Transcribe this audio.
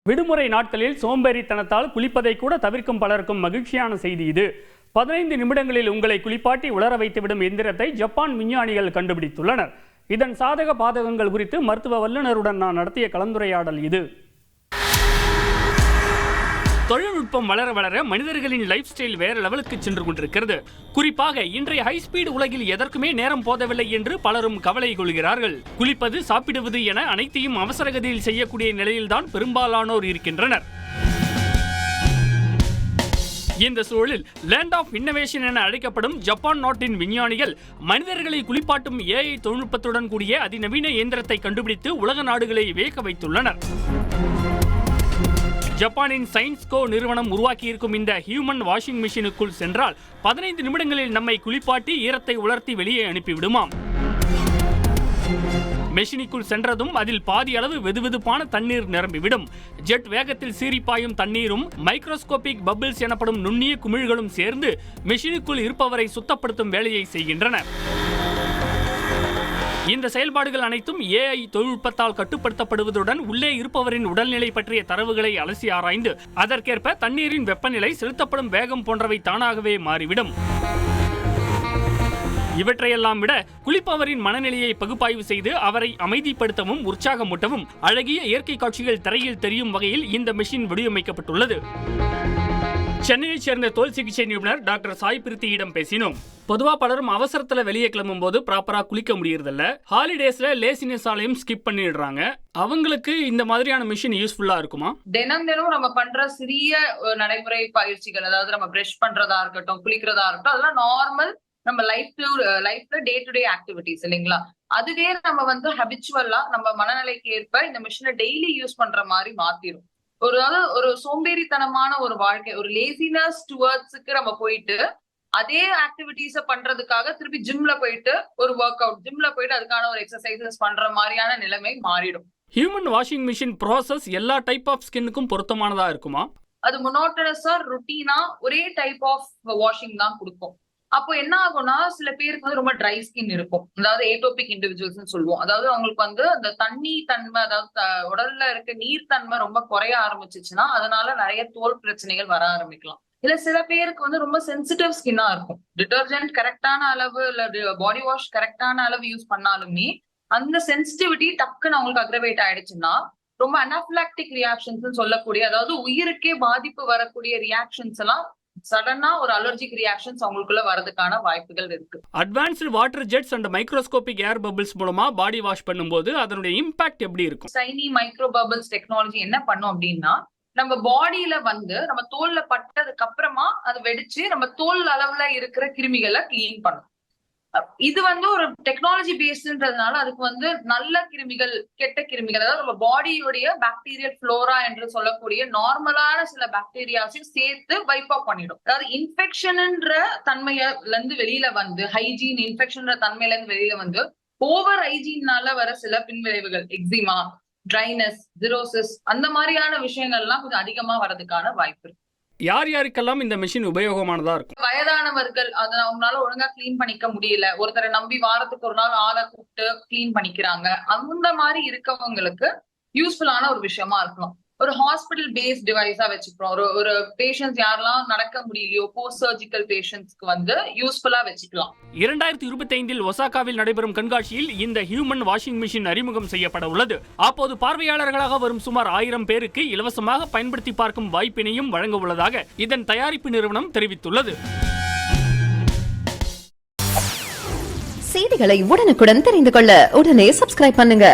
விடுமுறை நாட்களில் சோம்பேறித்தனத்தால் குளிப்பதை கூட தவிர்க்கும் பலருக்கும் மகிழ்ச்சியான செய்தி இது. 15 நிமிடங்களில் உங்களை குளிப்பாட்டி உலர வைத்துவிடும் எந்திரத்தை ஜப்பான் விஞ்ஞானிகள் கண்டுபிடித்துள்ளனர். இதன் சாதக பாதகங்கள் குறித்து மருத்துவ வல்லுநருடன் நான் நடத்திய கலந்துரையாடல் இது. தொழில்நுட்பம் வளர வளர மனிதர்களின் லைஃப் ஸ்டைல் வேற லெவலுக்கு சென்று கொண்டிருக்கிறது. குறிப்பாக இன்றைய ஹைஸ்பீடு உலகில் எதற்குமே நேரம் போதவில்லை என்று பலரும் கவலை கொள்கிறார்கள். குளிப்பது, சாப்பிடுவது என அனைத்தையும் அவசரகதியில் செய்யக்கூடிய நிலையில்தான் பெரும்பாலானோர் இருக்கின்றனர். இந்த சூழலில் லேண்ட் ஆஃப் இன்னோவேஷன் என அழைக்கப்படும் ஜப்பான் நாட்டின் விஞ்ஞானிகள் மனிதர்களை குளிப்பாட்டும் AI தொழில்நுட்பத்துடன் கூடிய அதிநவீன இயந்திரத்தை கண்டுபிடித்து உலக நாடுகளை வியக்க வைத்துள்ளனர். ஜப்பானின் சயின்ஸ்கோ நிறுவனம் உருவாக்கியிருக்கும் இந்த ஹியூமன் வாஷிங் மிஷினுக்குள் சென்றால் 15 நிமிடங்களில் நம்மை குளிப்பாட்டி ஈரத்தை உலர்த்தி வெளியே அனுப்பிவிடுமாம். மெஷினுக்குள் சென்றதும் அதில் பாதி அளவு வெதுவெதுப்பான தண்ணீர் நிரம்பிவிடும். ஜெட் வேகத்தில் சீரிப்பாயும் தண்ணீரும் மைக்ரோஸ்கோபிக் பபிள்ஸ் எனப்படும் நுண்ணிய குமிழ்களும் சேர்ந்து மெஷினுக்குள் இருப்பவரை சுத்தப்படுத்தும் வேலையை செய்கின்றன. இந்த செயல்பாடுகள் அனைத்தும் AI தொழில்நுட்பத்தால் கட்டுப்படுத்தப்படுவதுடன் உள்ளே இருப்பவரின் உடல்நிலை பற்றிய தரவுகளை அலசி ஆராய்ந்து அதற்கேற்ப தண்ணீரின் வெப்பநிலை, செலுத்தப்படும் வேகம் போன்றவை தானாகவே மாறிவிடும். இவற்றையெல்லாம் விட குளிப்பவரின் மனநிலையை பகுப்பாய்வு செய்து அவரை அமைதிப்படுத்தவும் உற்சாகமூட்டவும் அழகிய இயற்கை காட்சிகள் திரையில் தெரியும் வகையில் இந்த மெஷின் வடிவமைக்கப்பட்டுள்ளது. சென்னையைச் சேர்ந்த தோல் சிகிச்சை நிபுணர் டாக்டர் சாய் பிரித்தியிடம் பேசினோம். பொதுவா பலரும் அவசரத்துல வெளியே கிளம்பும் போது ப்ராப்பரா குளிக்க முடியறதில்ல. ஹாலிடேஸ்ல லேசினஸ் ஆலையும் ஸ்கிப் பண்ணிடுறாங்க. அவங்களுக்கு இந்த மாதிரியான மிஷின் யூஸ்ஃபுல்லா இருக்குமா? தினம் நம்ம பண்ற சிறிய நடைமுறை பயிற்சிகள், அதாவது நம்ம பிரஷ் பண்றதா இருக்கட்டும், குளிக்கிறதா இருக்கட்டும், அதெல்லாம் நார்மல் நம்ம லைஃப்ல டே டு டே ஆக்டிவிட்டிஸ் இல்லைங்களா? அதுவே நம்ம ஹபிச்சுவலா நம்ம மனநிலைக்கு ஏற்ப இந்த மிஷினை டெய்லி யூஸ் பண்ற மாதிரி மாத்திரும். ஒரு சோம்பேறித்தனமான ஒரு வாழ்க்கை, ஒரு லேசினஸ் டுவர்ட்ஸுக்கு நம்ம போயிட்டு அதே ஆக்டிவிட்டிஸ பண்றதுக்காக திருப்பி ஜிம்ல போயிட்டு ஒரு ஒர்க் அவுட், ஜிம்ல போயிட்டு அதுக்கான ஒரு எக்ஸசைசஸ் பண்ற மாதிரியான நிலைமை மாறிடும். ஹியூமன் வாஷிங் மிஷின் ப்ராசஸ் எல்லா டைப் ஆஃப் ஸ்கின்னுக்கும் பொருத்தமானதா இருக்குமா? அது மோனோட்டனஸா ருட்டீனா ஒரே டைப் ஆஃப் வாஷிங் தான் கொடுக்கும். அப்போ என்ன ஆகும்னா, சில பேருக்கு ரொம்ப ட்ரை ஸ்கின் இருக்கும், அதாவது ஏட்டோபிக் இண்டிவிஜுவல்ஸ் சொல்லுவோம். அதாவது அவங்களுக்கு அந்த தண்ணி தன்மை, அதாவது உடல்ல இருக்க நீர் தன்மை ரொம்ப குறைய ஆரம்பிச்சிச்சுன்னா அதனால நிறைய தோல் பிரச்சனைகள் வர ஆரம்பிக்கலாம். இல்ல சில பேருக்கு ரொம்ப சென்சிட்டிவ் ஸ்கின்னா இருக்கும். டிட்டர்ஜென்ட் கரெக்டான அளவு இல்ல பாடி வாஷ் கரெக்டான அளவு யூஸ் பண்ணாலுமே அந்த சென்சிட்டிவிட்டி டக்குன்னு அவங்களுக்கு அக்ரவேட் ஆயிடுச்சுன்னா ரொம்ப அனாஃபிலாக்டிக் ரியாக்ஷன்ஸ் சொல்லக்கூடிய, அதாவது உயிருக்கே பாதிப்பு வரக்கூடிய ரியாக்ஷன்ஸ் எல்லாம் சடனா ஒரு அலர்ஜிக் ரியாக்ஷன்ஸ் அவங்களுக்குள்ள வரதுக்கான வாய்ப்புகள் இருக்கு. Advanced water ஜெட்ஸ் and microscopic air bubbles மூலமா பாடி வாஷ் பண்ணும்போது அதனுடைய இம்பாக்ட் எப்படி இருக்கும்? டைனி மைக்ரோ பபிள்ஸ் டெக்னாலஜி என்ன பண்ணும் அப்படின்னா, நம்ம பாடியில நம்ம தோல்ல பட்டதுக்கு அப்புறமா அது வெடிச்சு நம்ம தோல் அளவுல இருக்கிற கிருமிகளை கிளீன் பண்ணும். இது ஒரு டெக்னாலஜி பேஸ்டுன்றதுனால அதுக்கு நல்ல கிருமிகள், கெட்ட கிருமிகள், அதாவது நம்ம பாடியுடைய பாக்டீரியல் ஃப்ளோரா என்று சொல்லக்கூடிய நார்மலான சில பாக்டீரியாஸையும் சேர்த்து வைப் அவுட் பண்ணிடும். அதாவது இன்ஃபெக்ஷன்ன்ற தன்மையில இருந்து வெளியில ஹைஜீன் இன்ஃபெக்ஷன் தன்மையில இருந்து வெளியில ஓவர் ஹைஜீன்னால வர சில பின்விளைவுகள், எக்ஸிமா, ட்ரைனஸ், சிரோசிஸ், அந்த மாதிரியான விஷயங்கள்லாம் கொஞ்சம் அதிகமா வரதுக்கான வாய்ப்பு இருக்கு. யார் யாருக்கெல்லாம் இந்த மிஷின் உபயோகமானதா இருக்கும்? வயதானவர்கள், அதை அவங்களால ஒழுங்கா கிளீன் பண்ணிக்க முடியல, ஒருத்தரை நம்பி வாரத்துக்கு ஒரு நாள் ஆளை கூப்பிட்டு கிளீன் பண்ணிக்கிறாங்க, அந்த மாதிரி இருக்கவங்களுக்கு யூஸ்ஃபுல்லான ஒரு விஷயமா இருக்கலாம். ஒரு ஹாஸ்பிட்டல் பேஸ்ட் டிவைஸா வச்சுக்கிறோம். ஒரு பேஷண்ட்ஸ் யாரெல்லாம் நடக்க முடியலையோ, போஸ்ட் சர்ஜிக்கல் பேஷண்ட்ஸ்க்கு யூஸ்ஃபுல்லா வச்சுக்கலாம். 2025 ஒசாகாவில் நடைபெறும் கண்காட்சியில் இந்த ஹியூமன் வாஷிங் மிஷின் அறிமுகம் செய்யப்பட உள்ளது. அப்போது பார்வையாளர்களாக வரும் சுமார் 1000 பேருக்கு இலவசமாக பயன்படுத்தி பார்க்கும் வாய்ப்பினையும் வழங்க உள்ளதாக இதன் தயாரிப்பு நிறுவனம் தெரிவித்துள்ளது. செய்திகளை உடனுக்குடன் தெரிந்து கொள்ள உடனே சப்ஸ்கிரைப் பண்ணுங்க.